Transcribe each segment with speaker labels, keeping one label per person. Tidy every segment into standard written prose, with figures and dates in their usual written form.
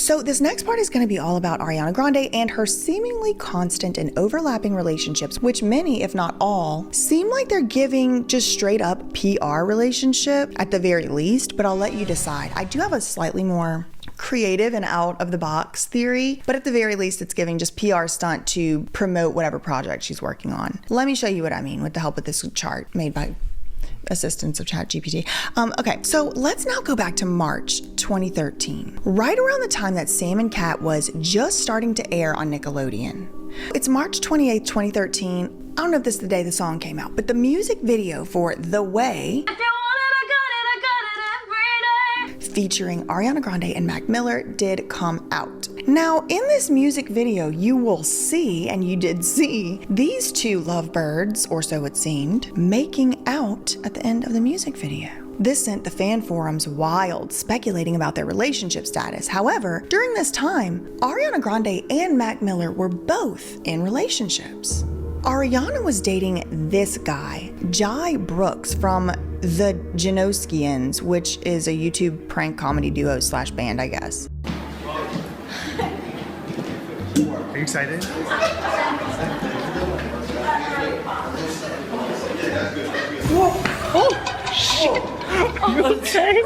Speaker 1: So this next part is going to be all about Ariana Grande and her seemingly constant and overlapping relationships, which many, if not all, seem like they're giving just straight up PR relationship at the very least, but I'll let you decide. I do have a slightly more creative and out of the box theory, but at the very least it's giving just PR stunt to promote whatever project she's working on. Let me show you what I mean with the help of this chart made by assistance of ChatGPT. Okay, so let's now go back to March 2013, right around the time that Sam and Cat was just starting to air on Nickelodeon. It's March 28th, 2013. I don't know if this is the day the song came out, but the music video for The Way, featuring Ariana Grande and Mac Miller, did come out. Now, in this music video, you will see, and you did see, these two lovebirds, or so it seemed, making out at the end of the music video. This sent the fan forums wild, speculating about their relationship status. However, during this time, Ariana Grande and Mac Miller were both in relationships. Ariana was dating this guy, Jai Brooks, from the Janoskians, which is a YouTube prank comedy duo / band, I guess.
Speaker 2: Are you excited?
Speaker 3: Whoa. Oh, shit. Are you okay?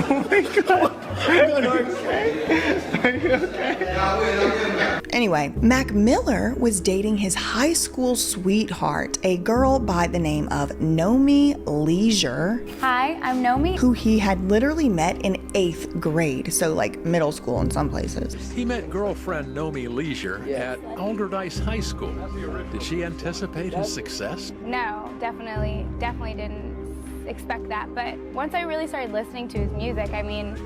Speaker 3: Oh my God. Are you okay? Are you okay?
Speaker 1: Anyway, Mac Miller was dating his high school sweetheart, a girl by the name of Nomi Leisure.
Speaker 4: Hi, I'm Nomi.
Speaker 1: Who he had literally met in 8th grade, so like middle school in some places.
Speaker 5: He met girlfriend Nomi Leisure at Alderdice High School. Did she anticipate his success?
Speaker 4: No, definitely didn't expect that. But once I really started listening to his music, I mean,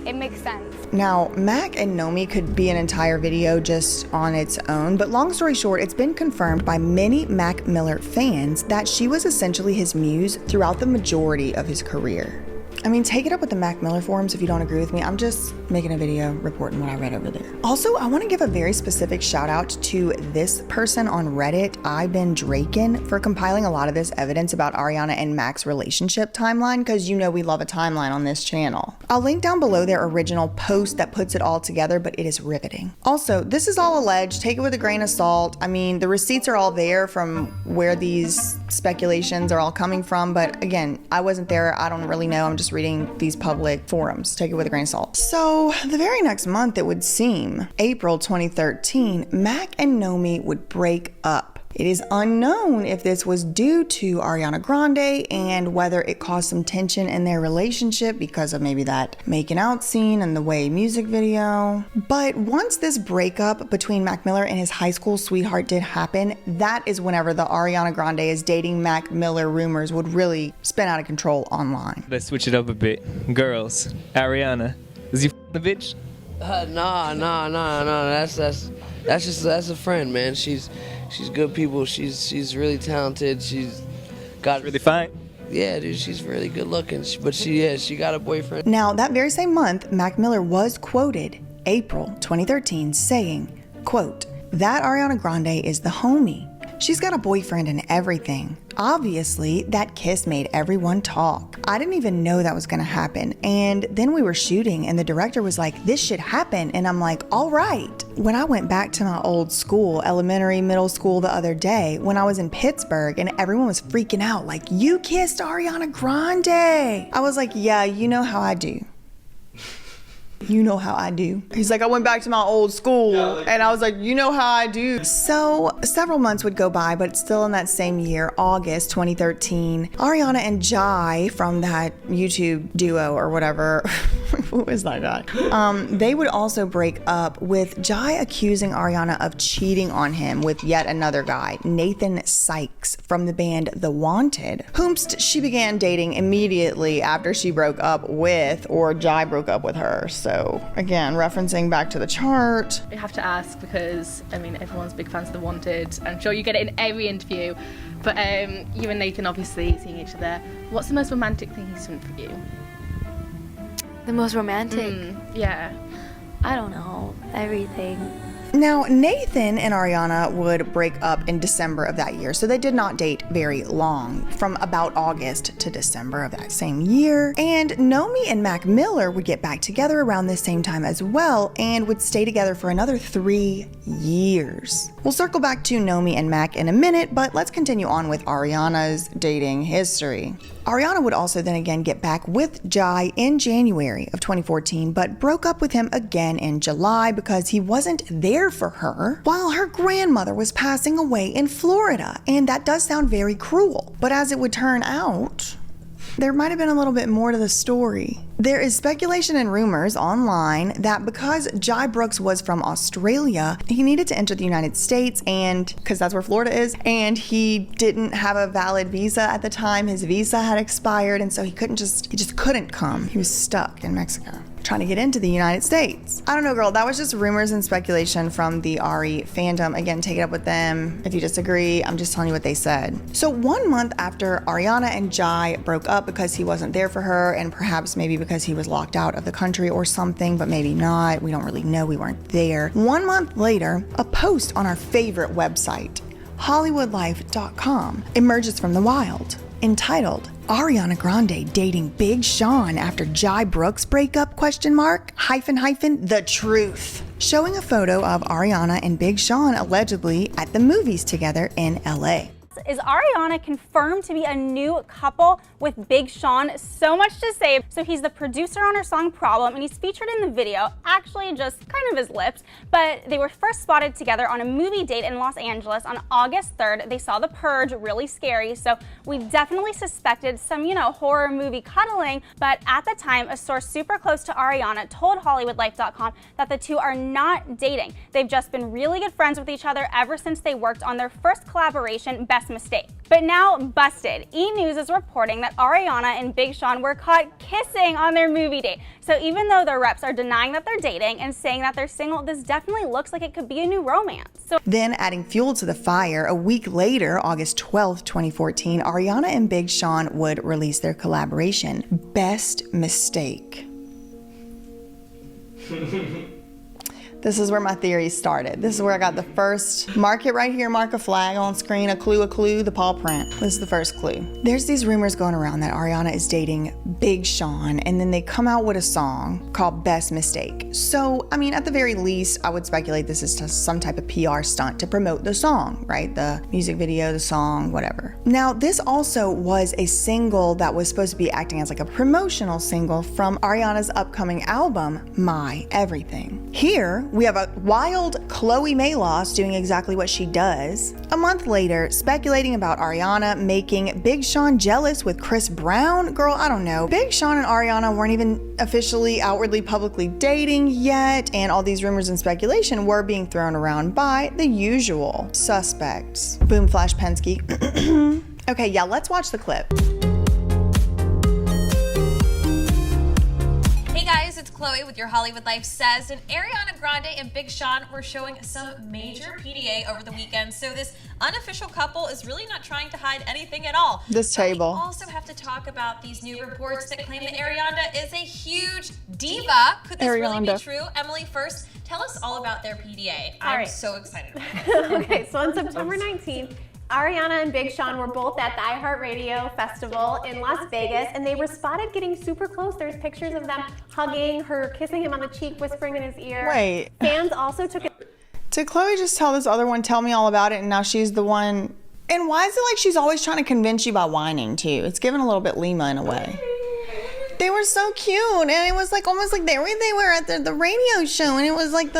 Speaker 4: it makes sense.
Speaker 1: Now, Mac and Nomi could be an entire video just on its own, but long story short, it's been confirmed by many Mac Miller fans that she was essentially his muse throughout the majority of his career. I mean, take it up with the Mac Miller forums if you don't agree with me. I'm just making a video reporting what I read over there. Also, I want to give a very specific shout out to this person on Reddit, I've been Draken, for compiling a lot of this evidence about Ariana and Mac's relationship timeline, because you know we love a timeline on this channel. I'll link down below their original post that puts it all together, but it is riveting. Also, this is all alleged. Take it with a grain of salt. I mean, the receipts are all there from where these speculations are all coming from, but again, I wasn't there. I don't really know. I'm just reading these public forums. Take it with a grain of salt. So the very next month, it would seem, April 2013, Mac and Nomi would break up. It is unknown if this was due to Ariana Grande and whether it caused some tension in their relationship because of maybe that making out scene and the Way music video. But once this breakup between Mac Miller and his high school sweetheart did happen, that is whenever the Ariana Grande is dating Mac Miller rumors would really spin out of control online.
Speaker 6: Let's switch it up a bit. Girls, Ariana, is you the bitch?
Speaker 7: Nah. That's a friend, man. She's good people. She's really talented. She's got
Speaker 6: really fine.
Speaker 7: Yeah, dude, she's really good looking. But she got a boyfriend.
Speaker 1: Now, that very same month, Mac Miller was quoted, April 2013, saying, quote, "That Ariana Grande is the homie. She's got a boyfriend and everything. Obviously, that kiss made everyone talk. I didn't even know that was gonna happen. And then we were shooting and the director was like, this should happen. And I'm like, all right. When I went back to my old school, elementary, middle school the other day, when I was in Pittsburgh and everyone was freaking out, like, you kissed Ariana Grande. I was like, yeah, you know how I do. You know how I do. He's like, I went back to my old school, and I was like, you know how I do. So several months would go by, but still in that same year, August 2013, Ariana and Jai from that YouTube duo or whatever, who is that guy? They would also break up, with Jai accusing Ariana of cheating on him with yet another guy, Nathan Sykes from the band The Wanted, whomst she began dating immediately after she broke up with, or Jai broke up with her. So again, referencing back to the chart.
Speaker 8: I have to ask because, I mean, everyone's big fans of The Wanted. I'm sure you get it in every interview. But you and Nathan obviously seeing each other. What's the most romantic thing he's done for you?
Speaker 9: The most romantic?
Speaker 8: Yeah.
Speaker 9: I don't know. Everything.
Speaker 1: Now, Nathan and Ariana would break up in December of that year, so they did not date very long, from about August to December of that same year. And Nomi and Mac Miller would get back together around this same time as well and would stay together for another 3 years. We'll circle back to Nomi and Mac in a minute, but let's continue on with Ariana's dating history. Ariana would also then again get back with Jai in January of 2014, but broke up with him again in July because he wasn't there for her while her grandmother was passing away in Florida. And that does sound very cruel, but as it would turn out, there might have been a little bit more to the story. There is speculation and rumors online that because Jai Brooks was from Australia, he needed to enter the United States, and because that's where Florida is, and he didn't have a valid visa at the time. His visa had expired, and so he just couldn't come. He was stuck in Mexico trying to get into the United States. I don't know, girl, that was just rumors and speculation from the Ari fandom. Again, take it up with them if you disagree. I'm just telling you what they said. So 1 month after Ariana and Jai broke up because he wasn't there for her, and perhaps maybe because he was locked out of the country or something, but maybe not. We don't really know. We weren't there. 1 month later, a post on our favorite website, HollywoodLife.com, emerges from the wild, entitled, Ariana Grande dating Big Sean after Jai Brooks breakup, ? The truth. Showing a photo of Ariana and Big Sean allegedly at the movies together in LA.
Speaker 9: Is Ariana confirmed to be a new couple with Big Sean? So much to say. So he's the producer on her song Problem, and he's featured in the video, actually just kind of his lips, but they were first spotted together on a movie date in Los Angeles on August 3rd. They saw The Purge, really scary, so we definitely suspected some, horror movie cuddling, but at the time, a source super close to Ariana told HollywoodLife.com that the two are not dating. They've just been really good friends with each other ever since they worked on their first collaboration, Best Mistake. But now busted. E! News is reporting that Ariana and Big Sean were caught kissing on their movie date. So even though their reps are denying that they're dating and saying that they're single, this definitely looks like it could be a new romance.
Speaker 1: Then adding fuel to the fire, a week later, August 12th, 2014, Ariana and Big Sean would release their collaboration, Best Mistake. This is where my theories started. This is where I got the first, mark it right here, mark a flag on screen, a clue, the paw print. This is the first clue. There's these rumors going around that Ariana is dating Big Sean, and then they come out with a song called Best Mistake. So, at the very least, I would speculate this is just some type of PR stunt to promote the song, right? The music video, the song, whatever. Now, this also was a single that was supposed to be acting as like a promotional single from Ariana's upcoming album, My Everything. Here, we have a wild Chloe Mayloss doing exactly what she does. A month later, speculating about Ariana making Big Sean jealous with Chris Brown. Girl, I don't know. Big Sean and Ariana weren't even officially, outwardly, publicly dating yet, and all these rumors and speculation were being thrown around by the usual suspects. Boom, Flash Pensky. Okay, yeah, let's watch the clip.
Speaker 10: Hey guys, it's Chloe with your Hollywood Life Says, and Ariana Grande and Big Sean were showing some major PDA over the weekend, so this unofficial couple is really not trying to hide anything at all.
Speaker 1: This table.
Speaker 10: We also have to talk about these new reports that claim that Ariana is a huge diva. Could this really be true? Emily, first, tell us all about their PDA. I'm so excited about it.
Speaker 11: Okay, so on September 19th, Ariana and Big Sean were both at the iHeartRadio Festival in Las Vegas, and they were spotted getting super close. There's pictures of them hugging, her kissing him on the cheek, whispering in his ear.
Speaker 1: Wait.
Speaker 11: Fans also took it.
Speaker 1: Did Chloe just tell this other one, tell me all about it, and now she's the one? And why is it like she's always trying to convince you by whining too? It's given a little bit Lima in a way. They were so cute, and it was like almost like they were at the radio show, and it was like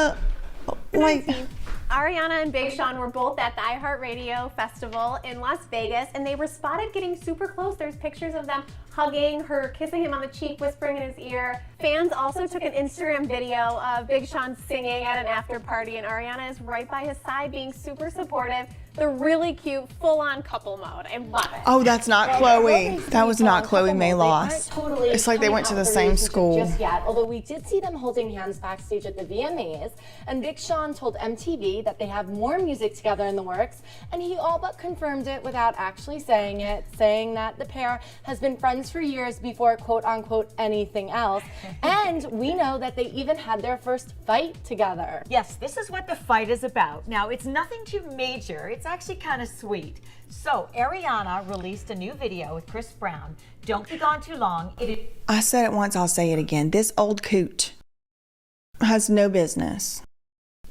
Speaker 11: Ariana and Big Sean were both at the iHeartRadio Festival in Las Vegas, and they were spotted getting super close. There's pictures of them hugging, her kissing him on the cheek, whispering in his ear. Fans also took an Instagram video of Big Sean singing at an after party, and Ariana is right by his side being super supportive. They're really cute, full-on couple mode. I love it.
Speaker 1: Oh, that's not Chloe. That was not Chloe Mayloss. It's like they went to the same school.
Speaker 12: Just yet, although we did see them holding hands backstage at the VMAs, and Big Sean told MTV that they have more music together in the works, and he all but confirmed it without actually saying it, saying that the pair has been friends friends for years before quote unquote anything else. And we know that they even had their first fight together.
Speaker 13: Yes, this is what the fight is about. Now, it's nothing too major. It's actually kind of sweet. So, Ariana released a new video with Chris Brown. Don't be gone too long.
Speaker 1: I said it once, I'll say it again. This old coot has no business.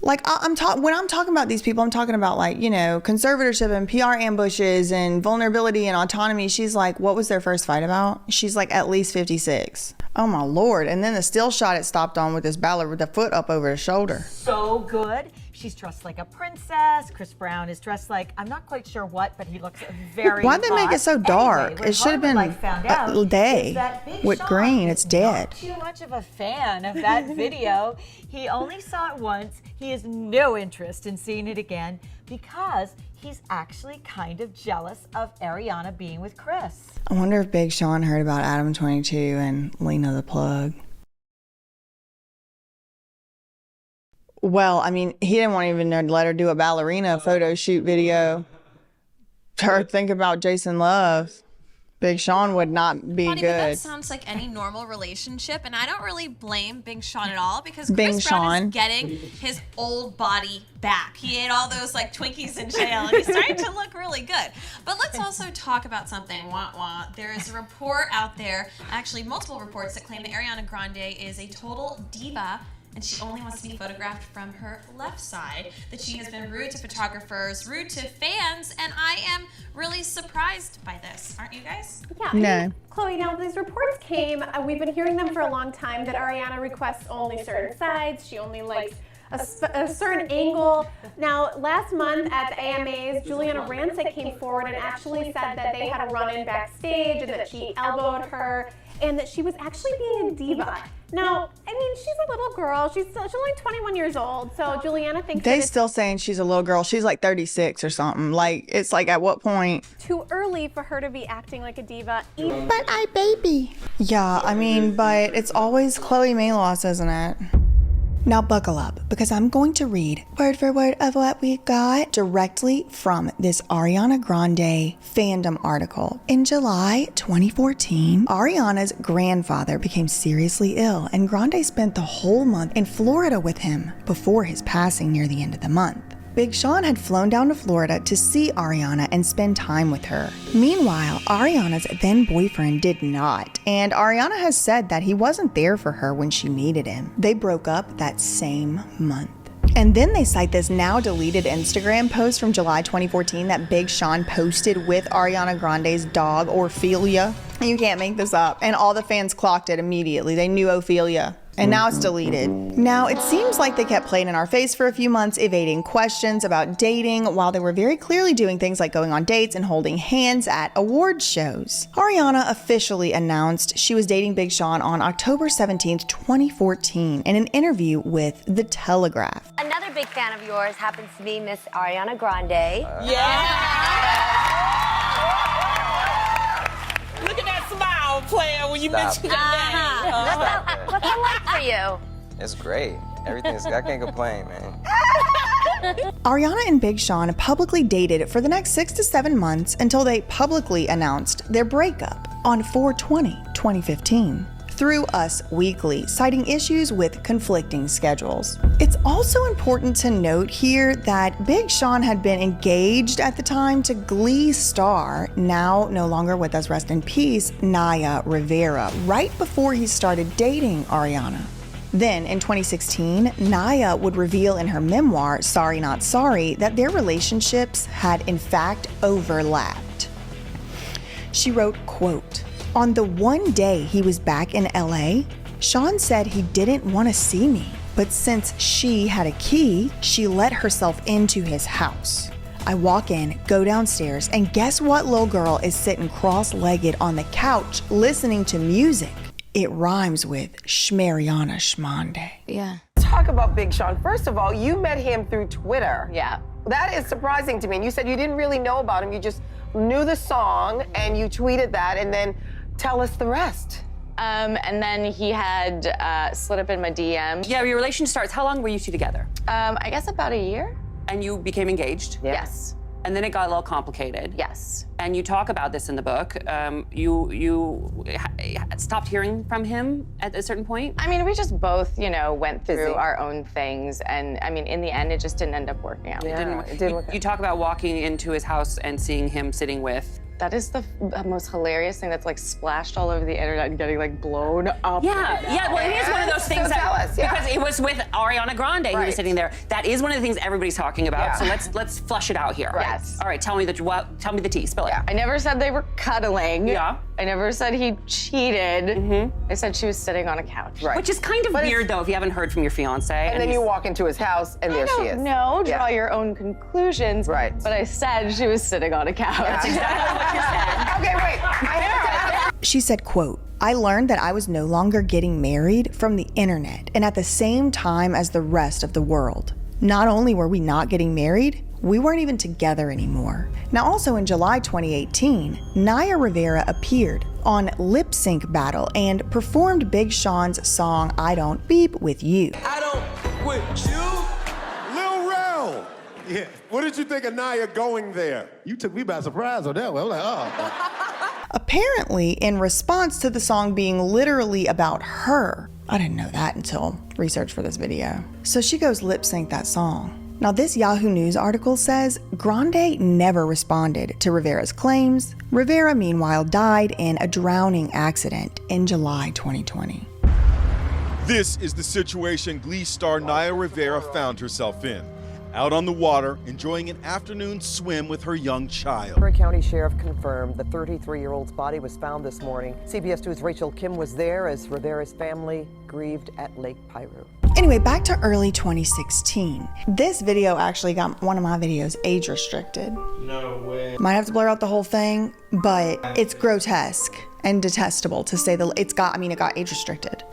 Speaker 1: Like, when I'm talking about these people, I'm talking about, like, you know, conservatorship and PR ambushes and vulnerability and autonomy. She's like, what was their first fight about? She's like at least 56. Oh my Lord. And then the still shot it stopped on with this ballet with the foot up over his shoulder.
Speaker 13: So good. She's dressed like a princess. Chris Brown is dressed like, I'm not quite sure what, but he looks very
Speaker 1: Why'd they make it so dark?
Speaker 13: Anyway,
Speaker 1: it should have been a day with green. It's dead.
Speaker 13: Too much of a fan of that video. He only saw it once. He has no interest in seeing it again because he's actually kind of jealous of Ariana being with Chris.
Speaker 1: I wonder if Big Sean heard about Adam 22 and Lena the Plug. Well, I mean, he didn't want to even let her do a ballerina photo shoot video. Her think about Jason Love. Big Sean would not be
Speaker 10: Bonnie,
Speaker 1: good.
Speaker 10: But that sounds like any normal relationship, and I don't really blame Big Sean at all because
Speaker 1: Big
Speaker 10: Chris Brown
Speaker 1: Sean.
Speaker 10: is getting his old body back. He ate all those like Twinkies in jail, and he's starting to look really good. But let's also talk about something. Wah wah. There is a report out there, actually multiple reports that claim that Ariana Grande is a total diva. And she only wants to be photographed from her left side, that she has been rude to photographers, rude to fans, and I am really surprised by this. Aren't you guys?
Speaker 11: Yeah.
Speaker 1: No.
Speaker 11: Chloe, now these reports came, we've been hearing them for a long time, that Ariana requests only certain sides, she only likes a certain angle. Now, last month at the AMAs, Gorianna Rancic came forward and actually said that they had a run-in backstage and that she elbowed her and that she was actually being a diva. Now, I mean, she's a little girl. She's only 21 years old, so Gorianna thinks
Speaker 1: They
Speaker 11: that it's
Speaker 1: still saying she's a little girl. She's like 36 or something. Like, it's like, at what point?
Speaker 11: too early for her to be acting like a diva.
Speaker 1: But I baby. Yeah, I mean, but it's always Chloe Melos, isn't it? Now buckle up, because I'm going to read word for word of what we got directly from this Ariana Grande fandom article. In July 2014, Ariana's grandfather became seriously ill, and Grande spent the whole month in Florida with him before his passing near the end of the month. Big Sean had flown down to Florida to see Ariana and spend time with her. Meanwhile, Ariana's then boyfriend did not, and Ariana has said that he wasn't there for her when she needed him. They broke up that same month. And then they cite this now deleted Instagram post from July 2014 that Big Sean posted with Ariana Grande's dog, Ophelia. You can't make this up. And all the fans clocked it immediately. They knew Ophelia. And now it's deleted. Now, it seems like they kept playing in our face for a few months, evading questions about dating, while they were very clearly doing things like going on dates and holding hands at award shows. Ariana officially announced she was dating Big Sean on October 17th, 2014, in an interview with The Telegraph.
Speaker 14: Another big fan of yours happens to be Miss Ariana Grande.
Speaker 15: Look at that smile playing when you mention your name.
Speaker 14: What's it like for you?
Speaker 16: It's great. Everything's, I can't complain, man.
Speaker 1: Ariana and Big Sean publicly dated for the next 6 to 7 months until they publicly announced their breakup on 4/20/2015 through Us Weekly, citing issues with conflicting schedules. It's also important to note here that Big Sean had been engaged at the time to Glee star, now no longer with us, rest in peace, Naya Rivera, right before he started dating Ariana. Then, in 2016, Naya would reveal in her memoir, Sorry Not Sorry, that their relationships had in fact overlapped. She wrote, quote, "On the one day he was back in LA, Sean said he didn't want to see me, but since she had a key, she let herself into his house. I walk in, go downstairs, and guess what little girl is sitting cross-legged on the couch listening to music? It rhymes with Schmariana Schmonde."
Speaker 14: Yeah.
Speaker 15: Talk about Big Sean. First of all, you met him through Twitter.
Speaker 14: Yeah.
Speaker 15: That is surprising to me. And you said you didn't really know about him. You just knew the song and you tweeted that, and then tell us the rest.
Speaker 17: And then he had slid up in my DM.
Speaker 18: Yeah, your relation starts. How long were you two together?
Speaker 17: I guess about a year.
Speaker 18: And you became engaged?
Speaker 17: Yes.
Speaker 18: And then it got a little complicated.
Speaker 17: Yes.
Speaker 18: And you talk about this in the book. You stopped hearing from him at a certain point?
Speaker 17: I mean, we just both, you know, went through our own things. And I mean, in the end, it just didn't end up working out.
Speaker 18: It didn't work out. You talk about walking into his house and seeing him sitting with.
Speaker 17: That is the most hilarious thing that's like splashed all over the internet and getting like blown up.
Speaker 18: Yeah, well, it is one of those things because it was with Ariana Grande who was sitting there. That is one of the things everybody's talking about. So let's flush it out here.
Speaker 17: Yes.
Speaker 18: All right, tell me the tea, spill it.
Speaker 17: I never said they were cuddling.
Speaker 18: Yeah.
Speaker 17: I never said he cheated. I said she was sitting on a couch.
Speaker 18: Which is kind of weird though if you haven't heard from your fiance.
Speaker 15: And then you walk into his house and there she is.
Speaker 17: No, draw your own conclusions. Right. But I said she was sitting on a couch.
Speaker 18: That's exactly what you said.
Speaker 15: Okay, wait.
Speaker 1: She said, quote, "I learned that I was no longer getting married from the internet and at the same time as the rest of the world. Not only were we not getting married, we weren't even together anymore." Now also in July 2018, Naya Rivera appeared on Lip Sync Battle and performed Big Sean's song I Don't Beep With You.
Speaker 19: I don't with you? Lil Rel! Yeah, what did you think of Naya going there?
Speaker 2: You took me by surprise on that one. I'm like, oh.
Speaker 1: Apparently, in response to the song being literally about her. I didn't know that until research for this video. So she goes lip sync that song. Now this Yahoo News article says Grande never responded to Rivera's claims. Rivera meanwhile died in a drowning accident in July 2020.
Speaker 20: This is the situation Glee star Naya Rivera found herself in. Out on the water, enjoying an afternoon swim with her young child.
Speaker 21: Curry County Sheriff confirmed the 33-year-old's body was found this morning. CBS 2's Rachel Kim was there as Rivera's family grieved at Lake Piru.
Speaker 1: Anyway, back to early 2016. This video actually got one of my videos age restricted.
Speaker 3: No way.
Speaker 1: Might have to blur out the whole thing, but it's grotesque and detestable to say it got age restricted.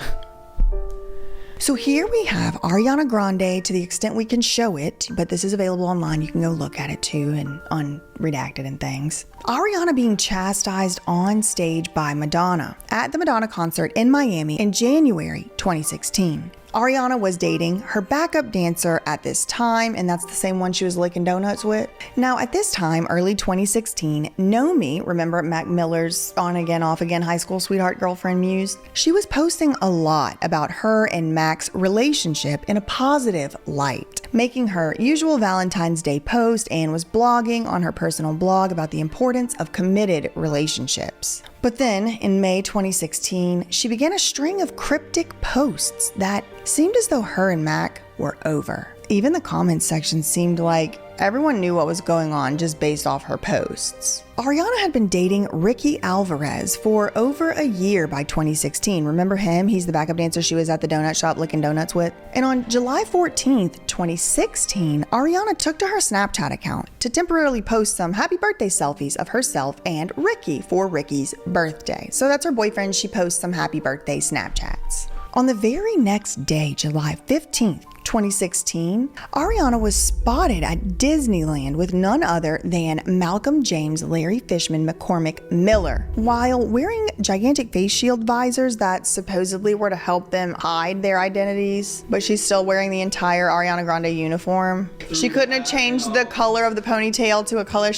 Speaker 1: So here we have Ariana Grande to the extent we can show it, but this is available online. You can go look at it too and unredacted and things. Ariana being chastised on stage by Madonna at the Madonna concert in Miami in January 2016. Ariana was dating her backup dancer at this time, and that's the same one she was licking donuts with. Now, at this time, early 2016, Nomi, remember Mac Miller's on again, off again high school sweetheart girlfriend muse? She was posting a lot about her and Mac's relationship in a positive light, making her usual Valentine's Day post and was blogging on her personal blog about the importance of committed relationships. But then, in May 2016, she began a string of cryptic posts that seemed as though her and Mac were over. Even the comments section seemed like everyone knew what was going on just based off her posts. Ariana had been dating Ricky Alvarez for over a year by 2016. Remember him? He's the backup dancer she was at the donut shop licking donuts with. And on July 14th, 2016, Ariana took to her Snapchat account to temporarily post some happy birthday selfies of herself and Ricky for Ricky's birthday. So that's her boyfriend. She posts some happy birthday Snapchats. On the very next day, July 15th, 2016, Ariana was spotted at Disneyland with none other than Malcolm James Larry Fishman McCormick Miller while wearing gigantic face shield visors that supposedly were to help them hide their identities, but she's still wearing the entire Ariana Grande uniform. She couldn't have changed the color of the ponytail to a color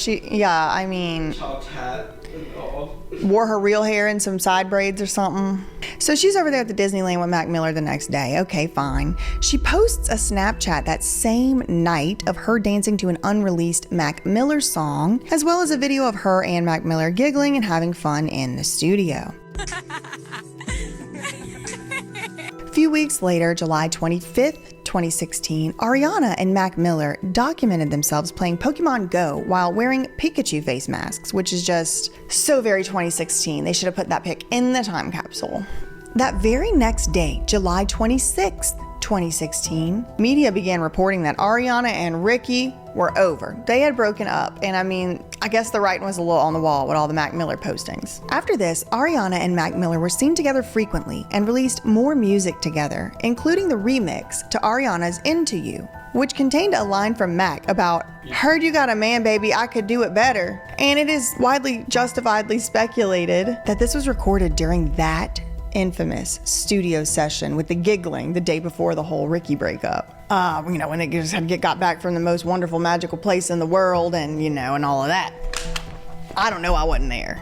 Speaker 1: wore her real hair in some side braids or something. So she's over there at the Disneyland with Mac Miller the next day. Okay, fine. She posts a Snapchat that same night of her dancing to an unreleased Mac Miller song, as well as a video of her and Mac Miller giggling and having fun in the studio. A few weeks later, July 25th, 2016, Ariana and Mac Miller documented themselves playing Pokemon Go while wearing Pikachu face masks, which is just so very 2016. They should have put that pic in the time capsule. That very next day, July 26th, 2016, media began reporting that Ariana and Ricky were over. They had broken up, and I guess the writing was a little on the wall with all the Mac Miller postings. After this, Ariana and Mac Miller were seen together frequently and released more music together, including the remix to Ariana's Into You, which contained a line from Mac about, "Heard you got a man, baby, I could do it better." And it is widely justifiably speculated that this was recorded during that infamous studio session with the giggling the day before the whole Ricky breakup. when it just got back from the most wonderful, magical place in the world and, and all of that. I don't know, I wasn't there,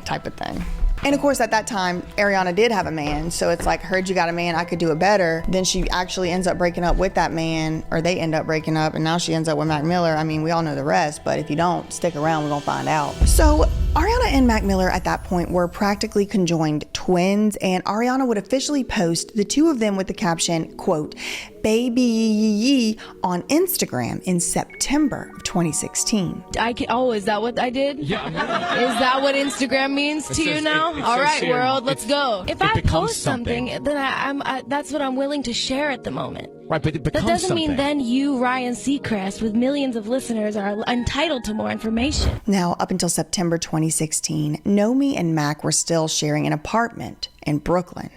Speaker 1: type of thing. And of course, at that time, Ariana did have a man, so it's like, heard you got a man, I could do it better. Then she actually ends up breaking up with that man, or they end up breaking up, and now she ends up with Mac Miller. I mean, we all know the rest, but if you don't stick around, we're gonna find out. So Ariana and Mac Miller at that point were practically conjoined twins, and Ariana would officially post the two of them with the caption, quote, "Baby yee," on Instagram in September of 2016.
Speaker 5: Is that what I did? Yeah. Is that what Instagram means to you now? All right, world, let's go. If I post something, then that's what I'm willing to share at the moment.
Speaker 22: Right, but it becomes
Speaker 5: that doesn't mean
Speaker 22: something.
Speaker 5: then you, Ryan Seacrest, with millions of listeners, are entitled to more information.
Speaker 1: Now, up until September 2016, Nomi and Mac were still sharing an apartment in Brooklyn.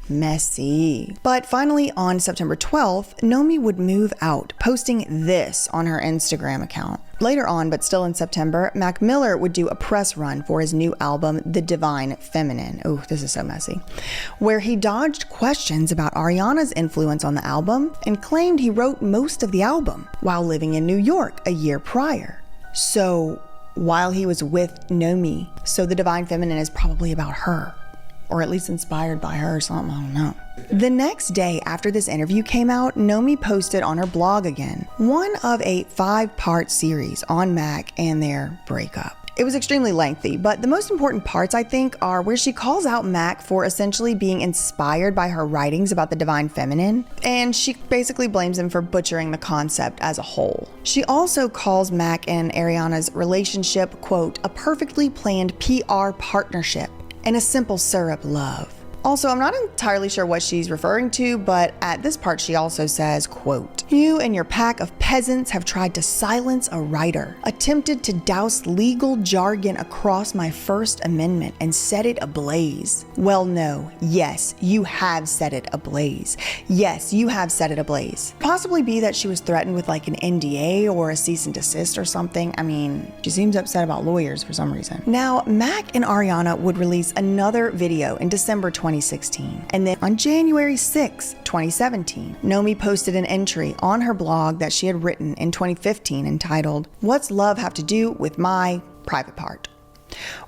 Speaker 1: Messy. But finally, on September 12th, Nomi would move out, posting this on her Instagram account. Later on, but still in September, Mac Miller would do a press run for his new album, The Divine Feminine. Oh, this is so messy. Where he dodged questions about Ariana's influence on the album and claimed he wrote most of the album while living in New York a year prior. So, while he was with Nomi, so The Divine Feminine is probably about her. Or at least inspired by her or something, I don't know. The next day after this interview came out, Nomi posted on her blog again, one of a 5-part series on Mac and their breakup. It was extremely lengthy, but the most important parts, I think, are where she calls out Mac for essentially being inspired by her writings about the divine feminine, and she basically blames him for butchering the concept as a whole. She also calls Mac and Ariana's relationship, quote, a perfectly planned PR partnership and a simple syrup love. Also, I'm not entirely sure what she's referring to, but at this part she also says, quote, "You and your pack of peasants have tried to silence a writer, attempted to douse legal jargon across my First Amendment and set it ablaze. Well, no, yes, you have set it ablaze. Yes, you have set it ablaze." Possibly be that she was threatened with like an NDA or a cease and desist or something. I mean, she seems upset about lawyers for some reason. Now, Mac and Ariana would release another video in December 2016. And then on January 6, 2017, Nomi posted an entry on her blog that she had written in 2015 entitled, "What's Love Have to Do with My Private Part?"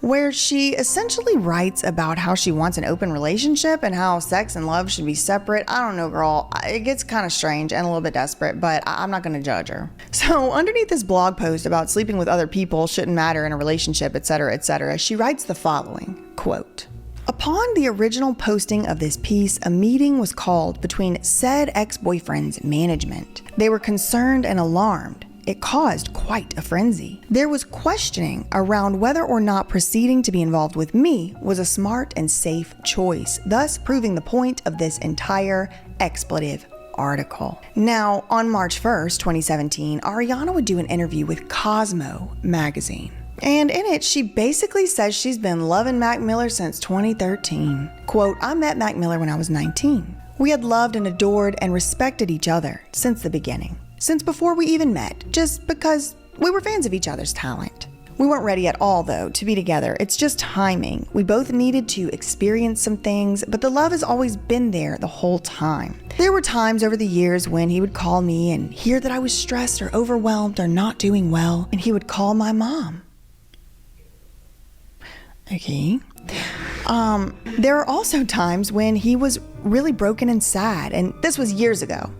Speaker 1: where she essentially writes about how she wants an open relationship and how sex and love should be separate. I don't know, girl. It gets kind of strange and a little bit desperate, but I'm not going to judge her. So underneath this blog post about sleeping with other people shouldn't matter in a relationship, etc., she writes the following, quote, "Upon the original posting of this piece, a meeting was called between said ex-boyfriend's management. They were concerned and alarmed. It caused quite a frenzy. There was questioning around whether or not proceeding to be involved with me was a smart and safe choice, thus proving the point of this entire expletive article." Now, on March 1st, 2017, Ariana would do an interview with Cosmo magazine. And in it, she basically says she's been loving Mac Miller since 2013. Quote, "I met Mac Miller when I was 19. We had loved and adored and respected each other since the beginning. Since before we even met, just because we were fans of each other's talent. We weren't ready at all, though, to be together. It's just timing. We both needed to experience some things, but the love has always been there the whole time. There were times over the years when he would call me and hear that I was stressed or overwhelmed or not doing well, and he would call my mom." Okay. There are also times when he was really broken and sad, and this was years ago.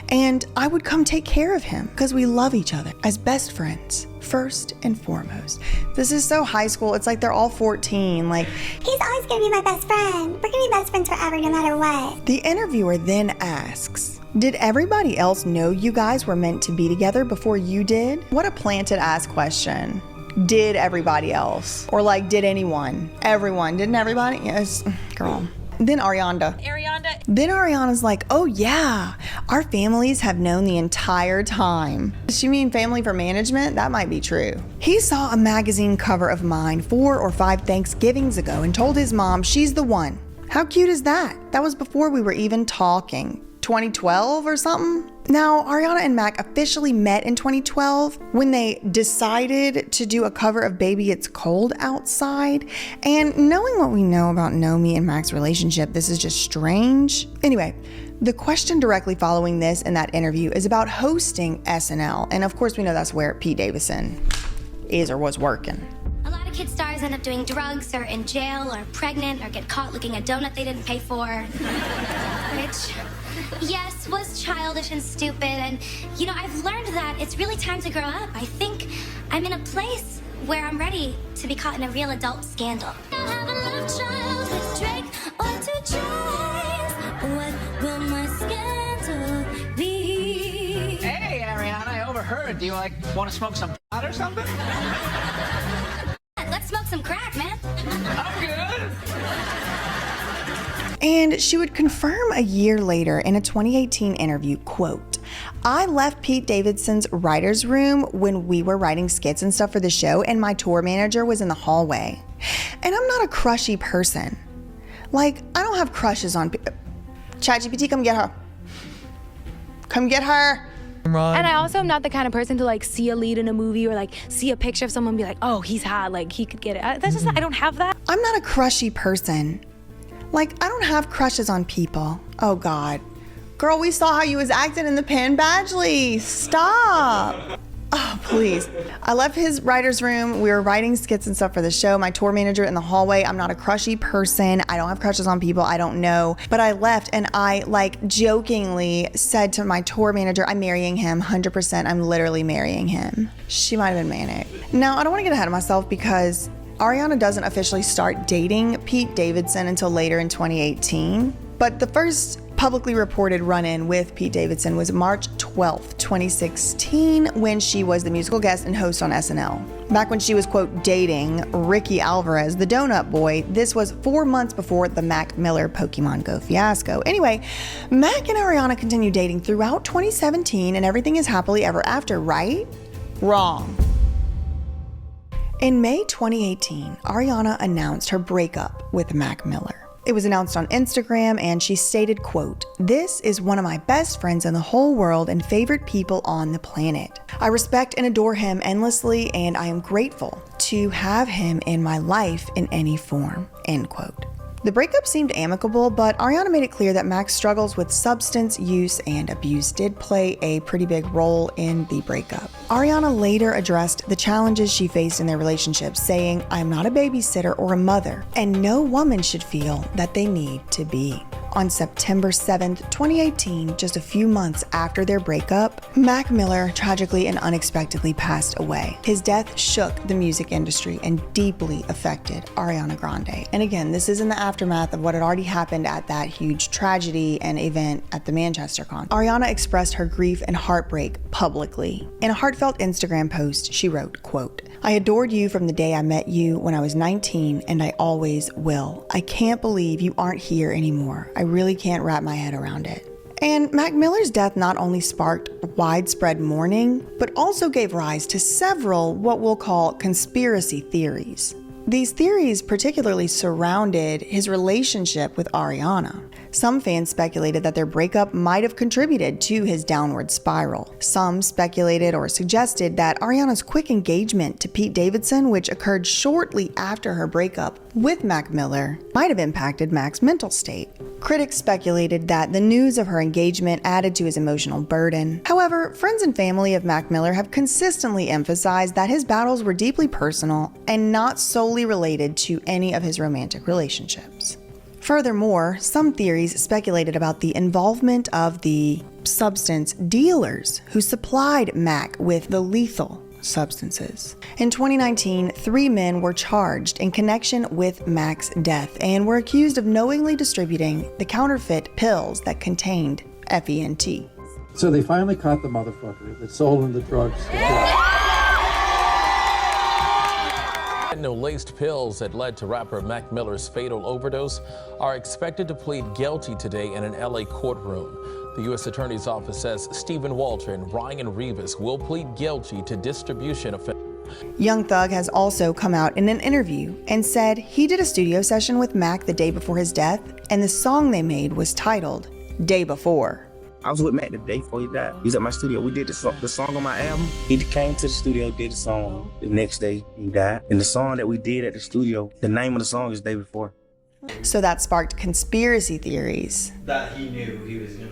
Speaker 1: And I would come take care of him because we love each other as best friends, first and foremost. This is so high school. It's like they're all 14. Like,
Speaker 23: "He's always gonna be my best friend. We're gonna be best friends forever, no matter what."
Speaker 1: The interviewer then asks, "Did everybody else know you guys were meant to be together before you did?" What a planted ass question. Did everybody else? Or like, did anyone? Everyone. Didn't everybody? Yes, girl. Then Ariana's like, "Oh yeah, our families have known the entire time." Does she mean family for management? That might be true. "He saw a magazine cover of mine 4 or 5 Thanksgivings ago and told his mom she's the one." How cute is that? That was before we were even talking. 2012 or something? Now, Ariana and Mac officially met in 2012 when they decided to do a cover of Baby It's Cold Outside. And knowing what we know about Nomi and Mac's relationship, this is just strange. Anyway, The question directly following this in that interview is about hosting SNL, and of course we know that's where Pete Davidson is or was working.
Speaker 23: A lot of kid stars end up doing drugs or in jail or pregnant or get caught licking a donut they didn't pay for. Which, yes, was childish and stupid. And, you know, I've learned that it's really time to grow up. I think I'm in a place where I'm ready to be caught in a real adult scandal. I'll have a love child with Drake or 2 Chainz. What will my scandal be?
Speaker 4: Hey, Ariana, I overheard. Do you, want to smoke some pot or something?
Speaker 23: Let's smoke some crack, man.
Speaker 4: I'm good.
Speaker 1: And she would confirm a year later in a 2018 interview, quote, I left Pete Davidson's writer's room when we were writing skits and stuff for the show, and my tour manager was in the hallway. And I'm not a crushy person. Like, I don't have crushes on people. ChatGPT, come get her. Come get her.
Speaker 5: And I also am not the kind of person to like see a lead in a movie or like see a picture of someone and be like, oh, he's hot, like he could get it. That's just, I don't have that.
Speaker 1: I'm not a crushy person. Like, I don't have crushes on people. Oh God. Girl, we saw how you was acting in the Penn Badgley. Stop. Oh, please. I left his writer's room. We were writing skits and stuff for the show. My tour manager in the hallway. I'm not a crushy person. I don't have crushes on people. I don't know. But I left and I like jokingly said to my tour manager, I'm marrying him 100%. I'm literally marrying him. She might have been manic. Now, I don't want to get ahead of myself because Ariana doesn't officially start dating Pete Davidson until later in 2018. But the first publicly reported run-in with Pete Davidson was March 12th, 2016, when she was the musical guest and host on SNL. Back when she was, quote, dating Ricky Alvarez, the donut boy. This was 4 months before the Mac Miller Pokemon Go fiasco. Anyway, Mac and Ariana continued dating throughout 2017, and everything is happily ever after, right? Wrong. In May 2018, Ariana announced her breakup with Mac Miller. It was announced on Instagram, and she stated, quote, this is one of my best friends in the whole world and favorite people on the planet. I respect and adore him endlessly, and I am grateful to have him in my life in any form, end quote. The breakup seemed amicable, but Ariana made it clear that Mac's struggles with substance use and abuse did play a pretty big role in the breakup. Ariana later addressed the challenges she faced in their relationship, saying, I'm not a babysitter or a mother, and no woman should feel that they need to be. On September 7th, 2018, just a few months after their breakup, Mac Miller tragically and unexpectedly passed away. His death shook the music industry and deeply affected Ariana Grande. And again, this is in the aftermath of what had already happened at that huge tragedy and event at the Manchester concert. Ariana expressed her grief and heartbreak publicly. In a heartfelt Instagram post, she wrote, quote, I adored you from the day I met you when I was 19, and I always will. I can't believe you aren't here anymore. I really can't wrap my head around it. And Mac Miller's death not only sparked widespread mourning, but also gave rise to several what we'll call conspiracy theories. These theories particularly surrounded his relationship with Ariana. Some fans speculated that their breakup might have contributed to his downward spiral. Some speculated or suggested that Ariana's quick engagement to Pete Davidson, which occurred shortly after her breakup with Mac Miller, might have impacted Mac's mental state. Critics speculated that the news of her engagement added to his emotional burden. However, friends and family of Mac Miller have consistently emphasized that his battles were deeply personal and not solely related to any of his romantic relationships. Furthermore, some theories speculated about the involvement of the substance dealers who supplied Mac with the lethal substances. In 2019, 3 men were charged in connection with Mac's death and were accused of knowingly distributing the counterfeit pills that contained FENT.
Speaker 6: So they finally caught the motherfucker that sold him the drugs.
Speaker 22: Fentanyl-laced pills that led to rapper Mac Miller's fatal overdose are expected to plead guilty today in an LA courtroom. The U.S. Attorney's Office says Stephen Walter and Ryan Rivas will plead guilty to distribution of fentanyl.
Speaker 1: Young Thug has also come out in an interview and said he did a studio session with Mac the day before his death, and the song they made was titled Day Before.
Speaker 24: I was with Mac the day before he died. He was at my studio. We did the song on my album. He came to the studio, did the song. The next day, he died. And the song that we did at the studio, the name of the song is Day Before.
Speaker 1: So that sparked conspiracy theories.
Speaker 3: That he knew he was gonna.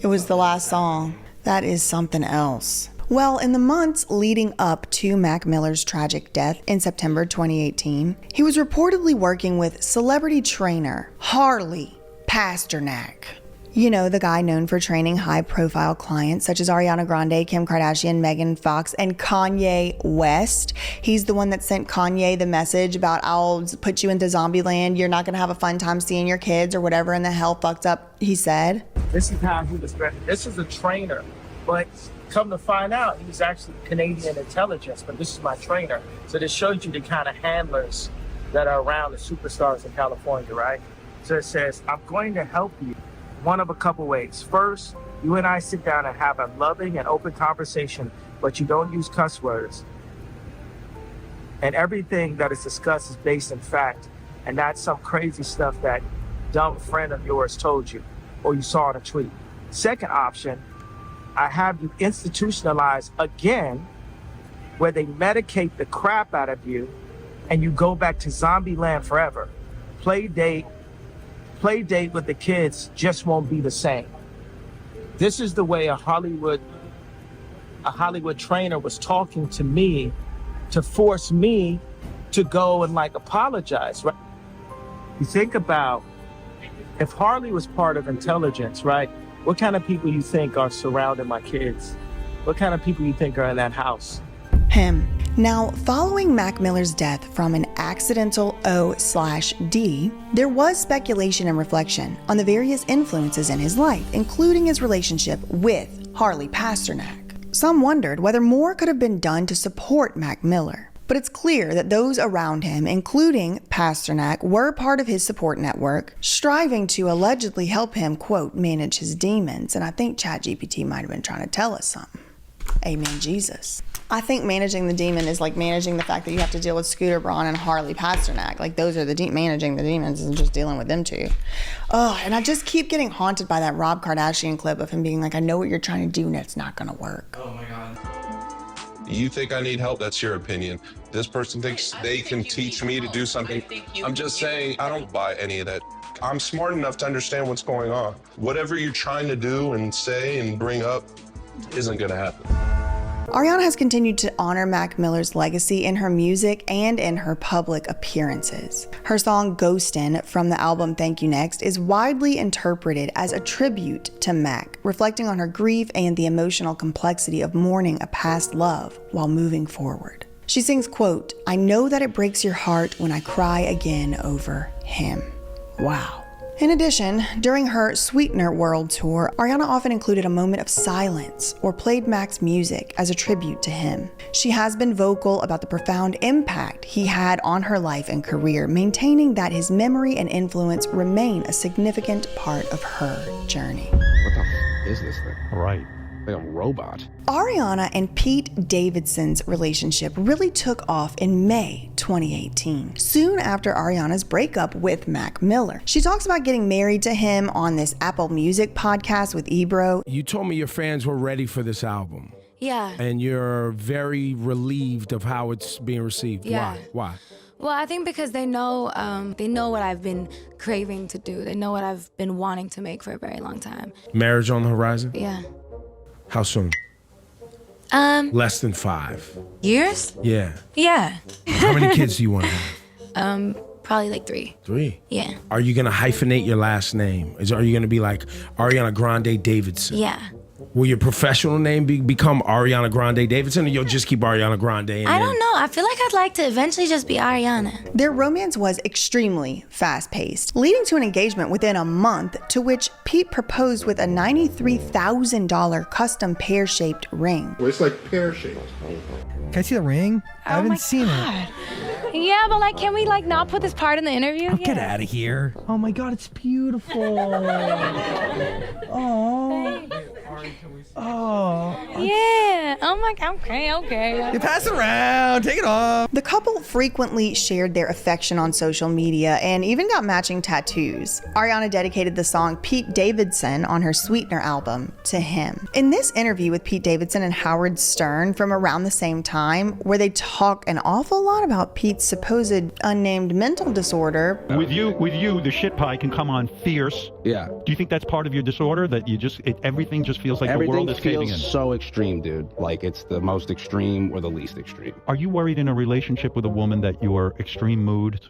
Speaker 1: It was the last song. That is something else. Well, in the months leading up to Mac Miller's tragic death in September 2018, he was reportedly working with celebrity trainer Harley Pasternak. You know, the guy known for training high-profile clients such as Ariana Grande, Kim Kardashian, Megan Fox, and Kanye West. He's the one that sent Kanye the message about, I'll put you into Zombieland, you're not gonna have a fun time seeing your kids, or whatever in the hell fucked up he said.
Speaker 7: This is how he was. This is a trainer, but come to find out, he's actually Canadian intelligence, but this is my trainer. So this shows you the kind of handlers that are around the superstars in California, right? So it says, I'm going to help you one of a couple ways. First, you and I sit down and have a loving and open conversation, but you don't use cuss words. And everything that is discussed is based in fact, and not some crazy stuff that dumb friend of yours told you or you saw in a tweet. Second option, I have you institutionalized again, where they medicate the crap out of you and you go back to zombie land forever. Play date with the kids just won't be the same. This is the way a Hollywood trainer was talking to me to force me to go and apologize, right? You think about if Harley was part of intelligence, right? What kind of people you think are surrounding my kids? What kind of people you think are in that house?
Speaker 1: Him. Now, following Mac Miller's death from an accidental O/D, there was speculation and reflection on the various influences in his life, including his relationship with Harley Pasternak. Some wondered whether more could have been done to support Mac Miller. But it's clear that those around him, including Pasternak, were part of his support network, striving to allegedly help him, quote, manage his demons. And I think ChatGPT might have been trying to tell us something. Amen, Jesus. I think managing the demon is like managing the fact that you have to deal with Scooter Braun and Harley Pasternak. Like, those are managing the demons and just dealing with them two. Oh, and I just keep getting haunted by that Rob Kardashian clip of him being like, I know what you're trying to do and it's not gonna work.
Speaker 3: Oh my God.
Speaker 8: You think I need help, that's your opinion. This person thinks they can teach me to do something. I'm just saying, I don't buy any of that. I'm smart enough to understand what's going on. Whatever you're trying to do and say and bring up isn't gonna happen.
Speaker 1: Ariana has continued to honor Mac Miller's legacy in her music and in her public appearances. Her song Ghostin' from the album Thank You Next is widely interpreted as a tribute to Mac, reflecting on her grief and the emotional complexity of mourning a past love while moving forward. She sings, quote, I know that it breaks your heart when I cry again over him. Wow. In addition, during her Sweetener World Tour, Ariana often included a moment of silence or played Mac's music as a tribute to him. She has been vocal about the profound impact he had on her life and career, maintaining that his memory and influence remain a significant part of her journey.
Speaker 9: What the f is this thing? Right. Like a robot.
Speaker 1: Ariana and Pete Davidson's relationship really took off in May 2018, soon after Ariana's breakup with Mac Miller. She talks about getting married to him on this Apple Music podcast with Ebro.
Speaker 12: You told me your fans were ready for this album.
Speaker 5: Yeah.
Speaker 12: And you're very relieved of how it's being received.
Speaker 5: Yeah.
Speaker 12: Why?
Speaker 5: Well, I think because they know what I've been craving to do. They know what I've been wanting to make for a very long time.
Speaker 12: Marriage on the horizon?
Speaker 5: Yeah.
Speaker 12: How soon? Less than 5
Speaker 5: years?
Speaker 12: Yeah.
Speaker 5: Yeah.
Speaker 12: How many kids do you want to have?
Speaker 5: Probably like 3.
Speaker 12: 3?
Speaker 5: Yeah.
Speaker 12: Are you gonna hyphenate your last name? Are you gonna be like Ariana Grande Davidson?
Speaker 5: Yeah.
Speaker 12: Will your professional name become Ariana Grande Davidson, or you'll just keep Ariana Grande?
Speaker 5: I don't know. I feel like I'd like to eventually just be Ariana.
Speaker 1: Their romance was extremely fast-paced, leading to an engagement within a month, to which Pete proposed with a $93,000 custom pear-shaped ring.
Speaker 2: Well, it's like pear-shaped.
Speaker 25: Can I see the ring? I haven't seen it.
Speaker 5: Yeah, but can we not put this part in the interview?
Speaker 25: Get out of here. Oh my God, it's beautiful. Oh. Oh.
Speaker 5: Yeah. Oh my God, okay.
Speaker 25: You pass it around, take it off.
Speaker 1: The couple frequently shared their affection on social media and even got matching tattoos. Ariana dedicated the song Pete Davidson on her Sweetener album to him. In this interview with Pete Davidson and Howard Stern from around the same time, where they talk an awful lot about Pete's supposed unnamed mental disorder.
Speaker 10: With you, the shit pie can come on fierce.
Speaker 9: Yeah.
Speaker 10: Do you think that's part of your disorder, that you just, everything just feels like the world is caving in?
Speaker 9: Everything feels so extreme, dude. Like it's the most extreme or the least extreme.
Speaker 10: Are you worried in a relationship with a woman that your extreme mood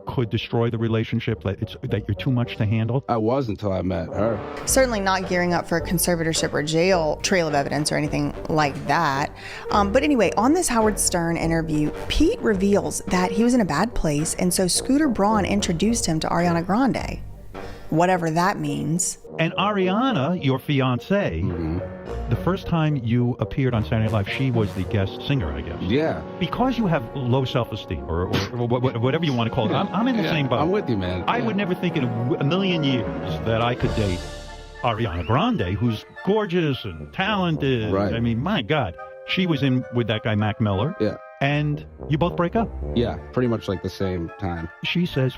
Speaker 10: could destroy the relationship, that you're too much to handle?
Speaker 9: I was until I met her.
Speaker 1: Certainly not gearing up for a conservatorship or jail trail of evidence or anything like that. But anyway, on this Howard Stern interview, Pete reveals that he was in a bad place, and so Scooter Braun introduced him to Ariana Grande. Whatever that means.
Speaker 10: And Ariana, your fiance, the first time you appeared on Saturday Night Live, she was the guest singer, I guess.
Speaker 9: Yeah.
Speaker 10: Because you have low self-esteem, or whatever you want to call it. I'm in the same boat.
Speaker 9: I'm with you, man.
Speaker 10: I would never think in a million years that I could date Ariana Grande, who's gorgeous and talented.
Speaker 9: Right.
Speaker 10: I mean, my God. She was in with that guy, Mac Miller.
Speaker 9: Yeah.
Speaker 10: And you both break up.
Speaker 9: Yeah, pretty much like the same time.
Speaker 10: She says,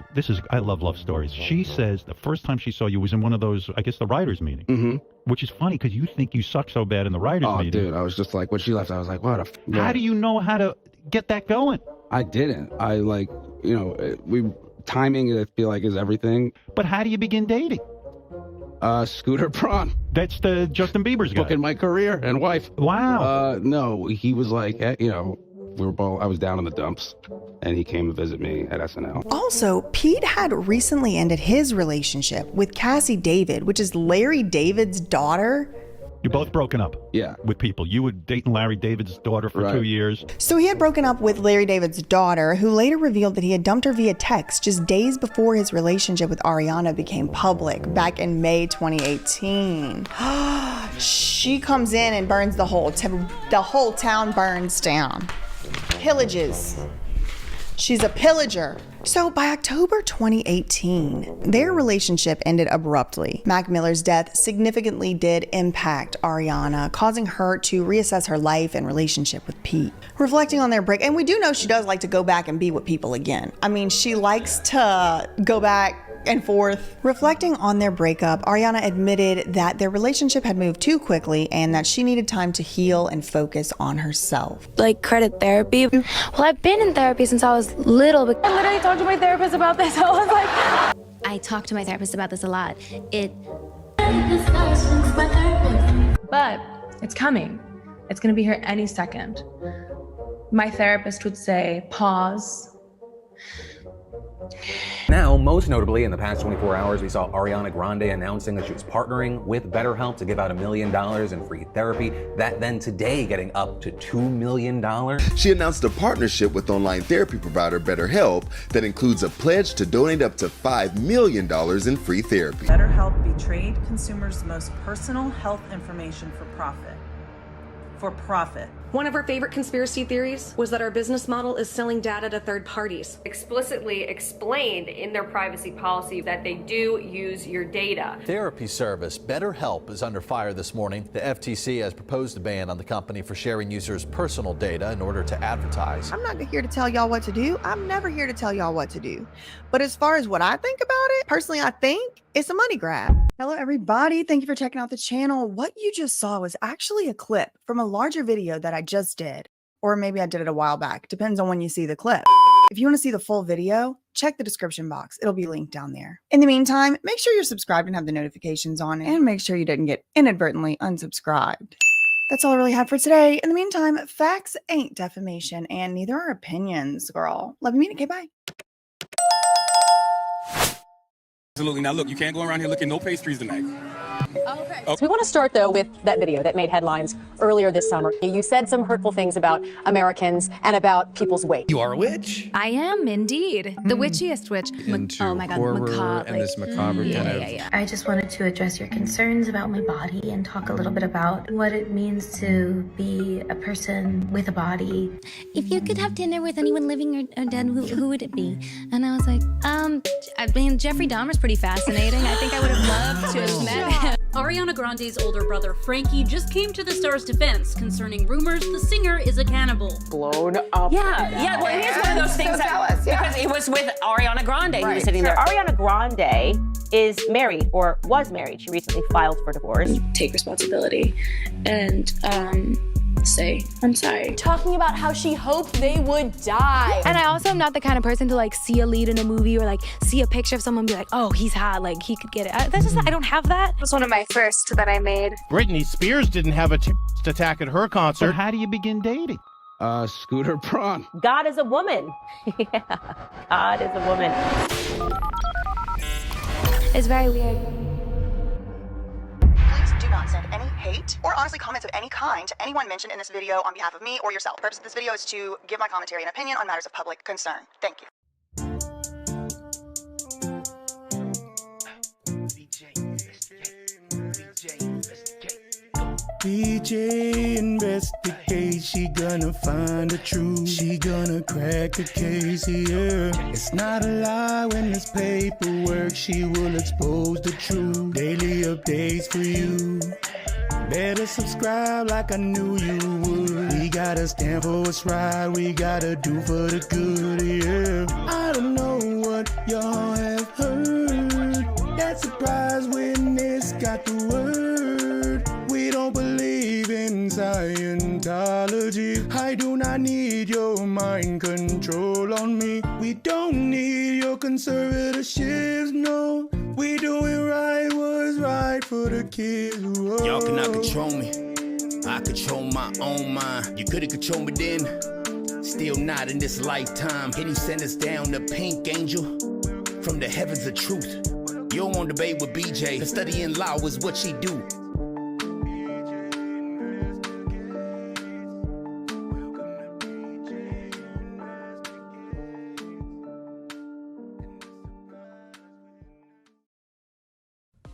Speaker 10: I love love stories. She says the first time she saw you was in one of those, I guess, the writers' meeting. Which is funny because you think you suck so bad in the writers' meeting.
Speaker 9: Oh, dude, I was just like, when she left, I was like, what a...
Speaker 10: How do you know how to get that going?
Speaker 9: I didn't. I timing, I feel like, is everything.
Speaker 10: But how do you begin dating?
Speaker 9: Scooter Braun.
Speaker 10: That's the Justin Bieber's guy.
Speaker 9: Booking my career and wife.
Speaker 10: Wow.
Speaker 9: No, he was like, I was down in the dumps, and he came to visit me at SNL.
Speaker 1: Also, Pete had recently ended his relationship with Cassie David, which is Larry David's daughter.
Speaker 10: You're both broken up.
Speaker 9: Yeah.
Speaker 10: With people. You were dating Larry David's daughter for 2 years.
Speaker 1: So he had broken up with Larry David's daughter, who later revealed that he had dumped her via text just days before his relationship with Ariana became public back in May 2018. She comes in and burns the whole town burns down. Pillages. She's a pillager. So by October 2018, their relationship ended abruptly. Mac Miller's death significantly did impact Ariana, causing her to reassess her life and relationship with Pete. Reflecting on their break, and we do know she does like to go back and be with people again. I mean, she likes to go back and forth. Reflecting on their breakup, Ariana admitted that their relationship had moved too quickly and that she needed time to heal and focus on herself.
Speaker 5: Like credit therapy. Well, I've been in therapy since I was little, but I literally talked to my therapist about this. I was like...
Speaker 23: I talk to my therapist about this a lot.
Speaker 11: But it's coming. It's gonna be here any second. My therapist would say, pause.
Speaker 13: Now, most notably, in the past 24 hours, we saw Ariana Grande announcing that she was partnering with BetterHelp to give out $1 million in free therapy. That then today getting up to $2 million.
Speaker 14: She announced a partnership with online therapy provider BetterHelp that includes a pledge to donate up to $5 million in free therapy.
Speaker 16: BetterHelp betrayed consumers' most personal health information for profit. For profit.
Speaker 26: One of our favorite conspiracy theories was that our business model is selling data to third parties.
Speaker 27: Explicitly explained in their privacy policy that they do use your data.
Speaker 28: Therapy service BetterHelp is under fire this morning. The FTC has proposed a ban on the company for sharing users' personal data in order to advertise.
Speaker 1: I'm not here to tell y'all what to do. I'm never here to tell y'all what to do. But as far as what I think about it, personally, I think it's a money grab. Hello, everybody. Thank you for checking out the channel. What you just saw was actually a clip from a larger video that I just did. Or maybe I did it a while back. Depends on when you see the clip. If you want to see the full video, check the description box. It'll be linked down there. In the meantime, make sure you're subscribed and have the notifications on, and make sure you didn't get inadvertently unsubscribed. That's all I really had for today. In the meantime, facts ain't defamation, and neither are opinions, girl. Love you, mean it. Okay, bye.
Speaker 29: Absolutely. Now, look, you can't go around here looking no pastries tonight.
Speaker 30: Okay. So we want to start, though, with that video that made headlines earlier this summer. You said some hurtful things about Americans and about people's weight.
Speaker 31: You are a witch?
Speaker 32: I am, indeed. The witchiest witch.
Speaker 31: Oh, my God. Horror and this macabre kind of...
Speaker 33: I just wanted to address your concerns about my body and talk a little bit about what it means to be a person with a body.
Speaker 23: If you could have dinner with anyone living or dead, who would it be? And I was like, I mean, Jeffrey Dahmer's pretty fascinating. I think I would have loved to have met him.
Speaker 3: Ariana Grande's older brother Frankie just came to the star's defense concerning rumors the singer is a cannibal.
Speaker 4: Blown up.
Speaker 6: Yeah. Well, it is one of those things because it was with Ariana Grande who was sitting there. Ariana Grande is married or was married. She recently filed for divorce.
Speaker 7: Take responsibility and say, I'm sorry.
Speaker 30: Talking about how she hoped they would die.
Speaker 32: And I also am not the kind of person to like see a lead in a movie or like see a picture of someone and be like, oh, he's hot, like he could get it. I don't have that.
Speaker 33: It was one of my first that I made.
Speaker 8: Britney Spears didn't have a terrorist attack at her concert.
Speaker 10: So how do you begin dating?
Speaker 9: Scooter Braun.
Speaker 6: God is a woman. Yeah, God is a woman.
Speaker 32: It's very weird.
Speaker 1: Please do not send any hate or honestly comments of any kind to anyone mentioned in this video on behalf of me or yourself. The purpose of this video is to give my commentary and opinion on matters of public concern. Thank you.
Speaker 15: BJ investigate, she gonna find the truth. She gonna crack the case here. It's not a lie when it's paperwork. She will expose the truth. Daily updates for you. Better subscribe like I knew you would. We gotta stand for what's right. We gotta do for the good, yeah. I don't know what y'all have heard. That surprise witness got the word. We don't believe in Scientology. I do not need your mind control on me. We don't need your conservative shifts, no. We doing right, what's right for the kids. Whoa.
Speaker 17: Y'all cannot control me. I control my own mind. You couldn't control me then. Still not in this lifetime. Can you send us down the pink angel from the heavens of truth? You don't want to debate with BJ. The studying law is what she do.